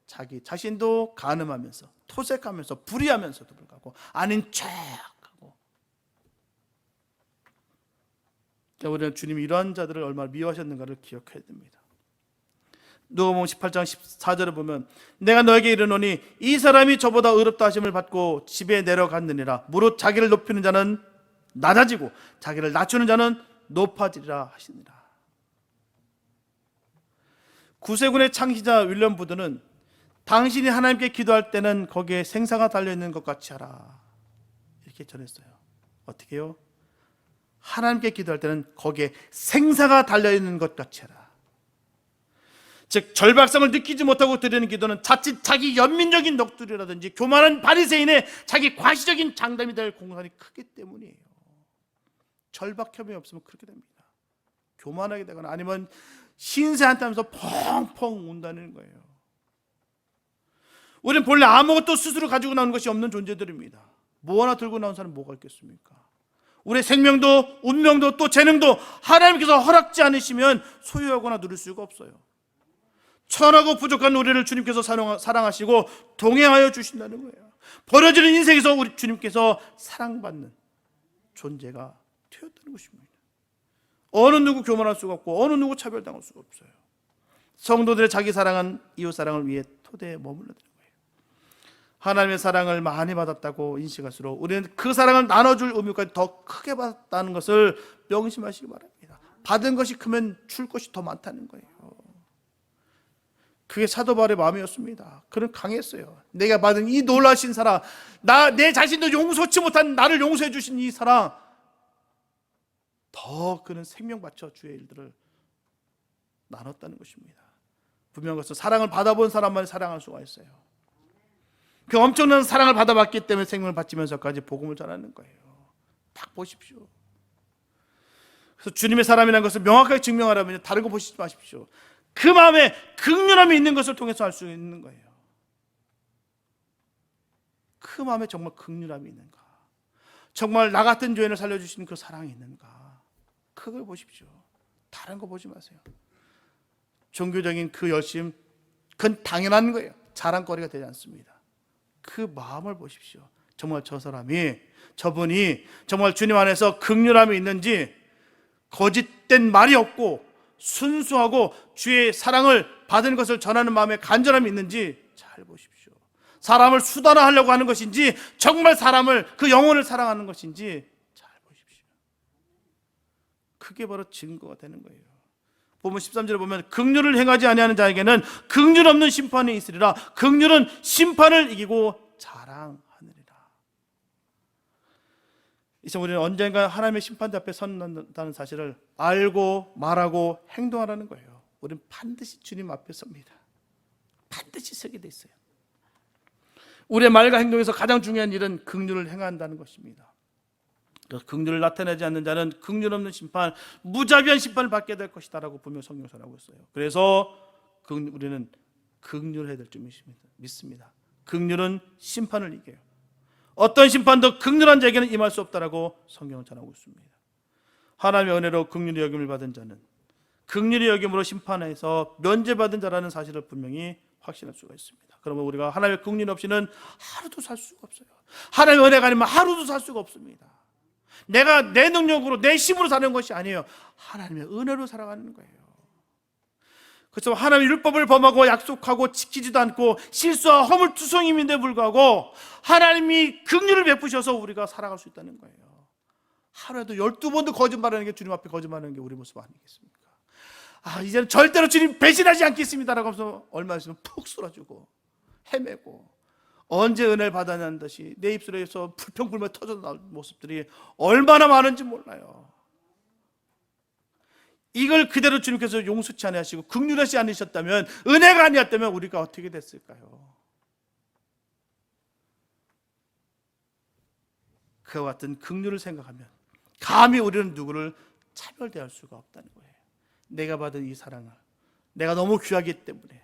자기 자신도 간음하면서 토색하면서 불의하면서도 불구하고 아닌 척하고. 우리는 주님이 이러한 자들을 얼마나 미워하셨는가를 기억해야 됩니다. 누가복음 18장 14절을 보면 내가 너에게 이르노니 이 사람이 저보다 의롭다 하심을 받고 집에 내려갔느니라. 무릇 자기를 높이는 자는 낮아지고 자기를 낮추는 자는 높아지리라 하시니라. 구세군의 창시자 윌리엄 부드는 당신이 하나님께 기도할 때는 거기에 생사가 달려있는 것 같이 하라, 이렇게 전했어요. 어떻게 해요? 하나님께 기도할 때는 거기에 생사가 달려있는 것 같이 하라. 즉 절박성을 느끼지 못하고 드리는 기도는 자칫 자기 연민적인 넋두리라든지 교만한 바리새인의 자기 과시적인 장담이 될 공산이 크기 때문이에요. 절박함이 없으면 그렇게 됩니다. 교만하게 되거나 아니면 신세한테 하면서 펑펑 운다는 거예요. 우리는 본래 아무것도 스스로 가지고 나오는 것이 없는 존재들입니다. 뭐 하나 들고 나온 사람은 뭐가 있겠습니까? 우리의 생명도 운명도 또 재능도 하나님께서 허락지 않으시면 소유하거나 누릴 수가 없어요. 천하고 부족한 우리를 주님께서 사랑하시고 동행하여 주신다는 거예요. 버려지는 인생에서 우리 주님께서 사랑받는 존재가 되었다는 것입니다. 어느 누구 교만할 수가 없고 어느 누구 차별당할 수가 없어요. 성도들의 자기 사랑은 이웃 사랑을 위해 토대에 머물러드는 거예요. 하나님의 사랑을 많이 받았다고 인식할수록 우리는 그 사랑을 나눠줄 의무까지 더 크게 받았다는 것을 명심하시기 바랍니다. 받은 것이 크면 줄 것이 더 많다는 거예요. 그게 사도 바울의 마음이었습니다. 그는 강했어요. 내가 받은 이 놀라신 사랑, 내 자신도 용서치 못한 나를 용서해 주신 이 사랑, 더 그는 생명 바쳐 주의 일들을 나눴다는 것입니다. 분명한 것은 사랑을 받아본 사람만이 사랑할 수가 있어요. 그 엄청난 사랑을 받아봤기 때문에 생명을 바치면서까지 복음을 전하는 거예요. 딱 보십시오. 그래서 주님의 사람이라는 것을 명확하게 증명하려면 다른 거 보시지 마십시오. 그 마음에 긍휼함이 있는 것을 통해서 할 수 있는 거예요. 그 마음에 정말 긍휼함이 있는가, 정말 나 같은 죄인을 살려주시는 그 사랑이 있는가, 그걸 보십시오. 다른 거 보지 마세요. 종교적인 그 열심, 그건 당연한 거예요. 자랑거리가 되지 않습니다. 그 마음을 보십시오. 정말 저분이 정말 주님 안에서 긍휼함이 있는지, 거짓된 말이 없고 순수하고 주의 사랑을 받은 것을 전하는 마음에 간절함이 있는지 잘 보십시오. 사람을 수단화하려고 하는 것인지 정말 사람을, 그 영혼을 사랑하는 것인지 잘 보십시오. 그게 바로 증거가 되는 거예요. 보면 13절에 보면 긍휼을 행하지 아니하는 자에게는 긍휼 없는 심판이 있으리라. 긍휼은 심판을 이기고 자랑하느니라. 이제 우리는 언젠가 하나님의 심판대 앞에 선다는 사실을 알고 말하고 행동하라는 거예요. 우리는 반드시 주님 앞에 섭니다. 반드시 서게 돼 있어요. 우리의 말과 행동에서 가장 중요한 일은 긍휼을 행한다는 것입니다. 긍휼을 나타내지 않는 자는 긍휼 없는 심판, 무자비한 심판을 받게 될 것이다라고 분명 성경에서 하고 있어요. 그래서 우리는 긍휼해야 될 줄 믿습니다. 긍휼은 심판을 이겨요. 어떤 심판도 긍휼한 자에게는 임할 수 없다라고 성경은 전하고 있습니다. 하나님의 은혜로 긍휼히 여김을 받은 자는 긍휼히 여김으로 심판에서 면제받은 자라는 사실을 분명히 확신할 수가 있습니다. 그러면 우리가 하나님의 긍휼 없이는 하루도 살 수가 없어요. 하나님의 은혜가 아니면 하루도 살 수가 없습니다. 내가 내 능력으로 내 힘으로 사는 것이 아니에요. 하나님의 은혜로 살아가는 거예요. 그래서 하나님의 율법을 범하고 약속하고 지키지도 않고 실수와 허물투성임인데 불구하고 하나님이 긍휼을 베푸셔서 우리가 살아갈 수 있다는 거예요. 하루에도 12번도 거짓말하는 게 주님 앞에 거짓말하는 게 우리 모습 아니겠습니까? 이제는 절대로 주님 배신하지 않겠습니다라고 하면서 얼마 있으면 푹 쓰러지고 헤매고 언제 은혜를 받았냐는 듯이 내 입술에서 불평불만 터져 나올 모습들이 얼마나 많은지 몰라요. 이걸 그대로 주님께서 용서치 않으시고 긍휼하지 않으셨다면, 은혜가 아니었다면 우리가 어떻게 됐을까요? 그와 같은 긍휼을 생각하면 감히 우리는 누구를 차별대할 수가 없다는 거예요. 내가 받은 이 사랑을 내가 너무 귀하기 때문에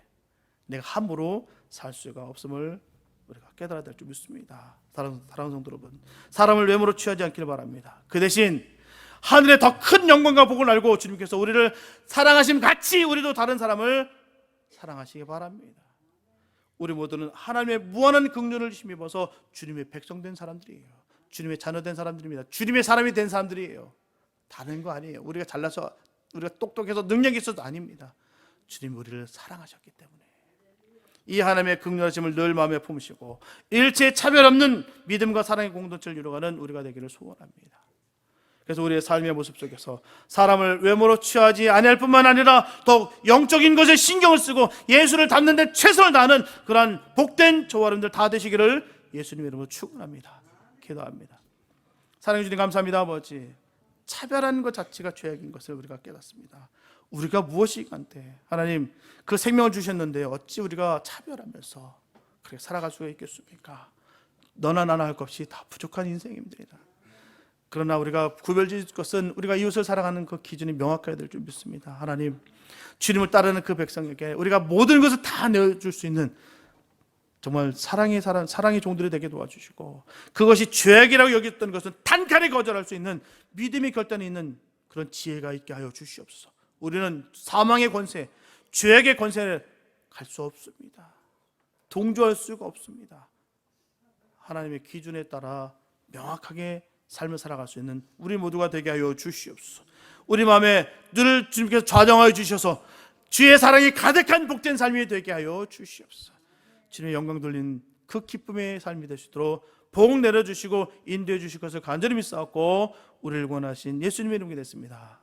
내가 함부로 살 수가 없음을 우리가 깨달아야 될 줄 믿습니다. 사랑하는 성도 여러분, 사람을 외모로 취하지 않기를 바랍니다. 그 대신 하늘의 더 큰 영광과 복을 알고 주님께서 우리를 사랑하심 같이 우리도 다른 사람을 사랑하시기 바랍니다. 우리 모두는 하나님의 무한한 긍휼을 힘입어서 주님의 백성된 사람들이에요. 주님의 자녀된 사람들입니다. 주님의 사람이 된 사람들이에요. 다른 거 아니에요. 우리가 잘나서 우리가 똑똑해서 능력이 있어도 아닙니다. 주님이 우리를 사랑하셨기 때문에 이 하나님의 긍휼하심을 늘 마음에 품으시고 일체 차별 없는 믿음과 사랑의 공동체를 이루어가는 우리가 되기를 소원합니다. 그래서 우리의 삶의 모습 속에서 사람을 외모로 취하지 아니할 뿐만 아니라 더욱 영적인 것에 신경을 쓰고 예수를 닮는 데 최선을 다하는 그러한 복된 저와 여러분들 다 되시기를 예수님의 이름으로 축원합니다. 기도합니다. 사랑해 주님 감사합니다. 아버지, 차별하는 것 자체가 죄악인 것을 우리가 깨닫습니다. 우리가 무엇이 간데 하나님 그 생명을 주셨는데 어찌 우리가 차별하면서 그렇게 살아갈 수가 있겠습니까? 너나 나나 할 것 없이 다 부족한 인생입니다. 그러나 우리가 구별질 것은 우리가 이웃을 사랑하는 그 기준이 명확해야 될 줄 믿습니다. 하나님, 주님을 따르는 그 백성에게 우리가 모든 것을 다 내어줄 수 있는 정말 사랑의 종들이 되게 도와주시고, 그것이 죄악이라고 여겼던 것은 단칼에 거절할 수 있는 믿음의 결단이 있는 그런 지혜가 있게 하여 주시옵소서. 우리는 사망의 권세, 죄악의 권세를 갈 수 없습니다. 동조할 수가 없습니다. 하나님의 기준에 따라 명확하게 삶을 살아갈 수 있는 우리 모두가 되게 하여 주시옵소서. 우리 마음에 늘 주님께서 좌정하여 주셔서 주의 사랑이 가득한 복된 삶이 되게 하여 주시옵소서. 주님의 영광 돌린 그 기쁨의 삶이 될 수 있도록 복 내려주시고 인도해 주실 것을 간절히 믿사옵고 우리를 구원하신 예수님의 이름으로 됐습니다.